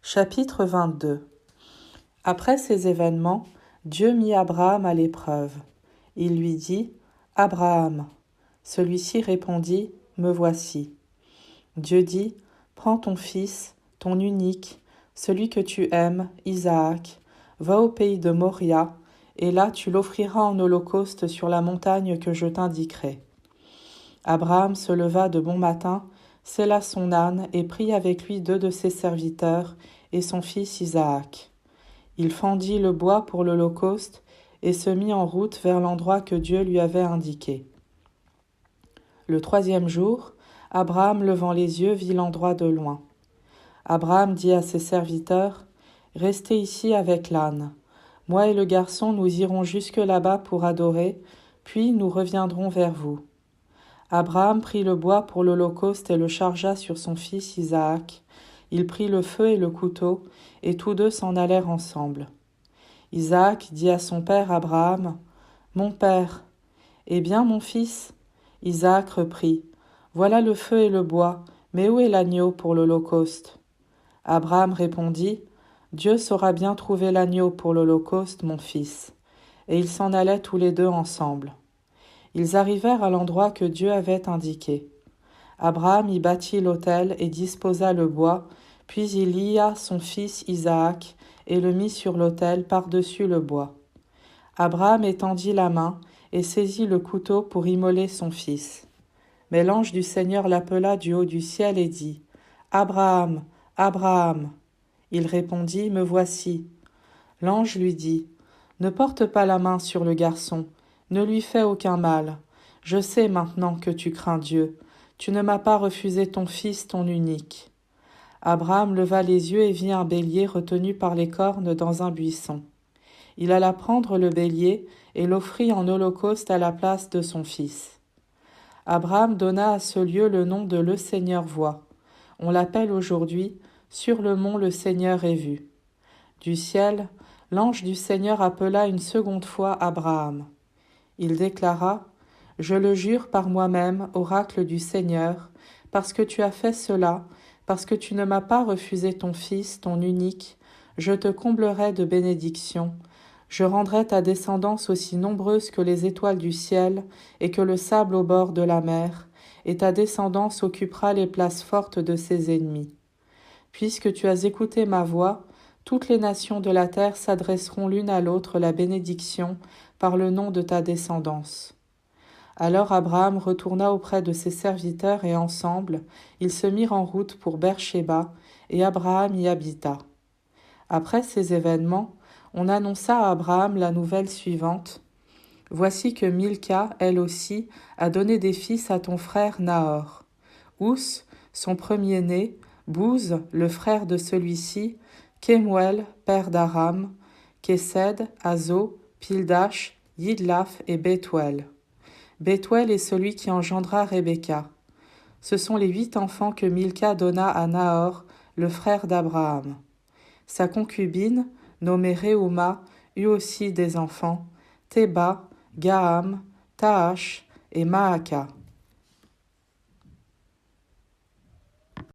Chapitre 22. Après ces événements, Dieu mit Abraham à l'épreuve. Il lui dit : « Abraham. » Celui-ci répondit : « Me voici. » Dieu dit : « Prends ton fils, ton unique, celui que tu aimes, Isaac, va au pays de Moria, et là tu l'offriras en holocauste sur la montagne que je t'indiquerai. » Abraham se leva de bon matin, sella son âne et prit avec lui 2 de ses serviteurs et son fils Isaac. Il fendit le bois pour l'holocauste et se mit en route vers l'endroit que Dieu lui avait indiqué. Le 3e jour, Abraham, levant les yeux, vit l'endroit de loin. Abraham dit à ses serviteurs : « Restez ici avec l'âne. Moi et le garçon, nous irons jusque là-bas pour adorer, puis nous reviendrons vers vous. » Abraham prit le bois pour l'holocauste et le chargea sur son fils Isaac. Il prit le feu et le couteau, et tous 2 s'en allèrent ensemble. Isaac dit à son père Abraham : « Mon père. » « Eh bien, mon fils ?» Isaac reprit : « Voilà le feu et le bois, mais où est l'agneau pour l'holocauste ?» Abraham répondit : « Dieu saura bien trouver l'agneau pour l'holocauste, mon fils. » Et ils s'en allaient tous les 2 ensemble. Ils arrivèrent à l'endroit que Dieu avait indiqué. Abraham y bâtit l'autel et disposa le bois, puis il lia son fils Isaac et le mit sur l'autel par-dessus le bois. Abraham étendit la main et saisit le couteau pour immoler son fils. Mais l'ange du Seigneur l'appela du haut du ciel et dit : « Abraham, Abraham !» Il répondit : « Me voici. » L'ange lui dit : « Ne porte pas la main sur le garçon, ne lui fais aucun mal. Je sais maintenant que tu crains Dieu. Tu ne m'as pas refusé ton fils, ton unique. » Abraham leva les yeux et vit un bélier retenu par les cornes dans un buisson. Il alla prendre le bélier et l'offrit en holocauste à la place de son fils. Abraham donna à ce lieu le nom de « Le Seigneur voit ». On l'appelle aujourd'hui « Sur le mont le Seigneur est vu ». Du ciel, l'ange du Seigneur appela une seconde fois Abraham. Il déclara : « Je le jure par moi-même, oracle du Seigneur, parce que tu as fait cela, parce que tu ne m'as pas refusé ton fils, ton unique, je te comblerai de bénédictions. Je rendrai ta descendance aussi nombreuse que les étoiles du ciel et que le sable au bord de la mer, et ta descendance occupera les places fortes de ses ennemis. Puisque tu as écouté ma voix, toutes les nations de la terre s'adresseront l'une à l'autre la bénédiction par le nom de ta descendance. » Alors Abraham retourna auprès de ses serviteurs et ensemble, ils se mirent en route pour Beer-Shéba, et Abraham y habita. Après ces événements, on annonça à Abraham la nouvelle suivante : « Voici que Milca, elle aussi, a donné des fils à ton frère Nahor. Ous, son premier-né, Bouz, le frère de celui-ci, Kemuel, père d'Aram, Kesed, Azo, Pildash, Yidlaf et Bethuel. Bethuel est celui qui engendra Rebecca. Ce sont les 8 enfants que Milca donna à Nahor, le frère d'Abraham. Sa concubine, nommée Reuma, eut aussi des enfants, Théba, Gaham, Taash et Maaka.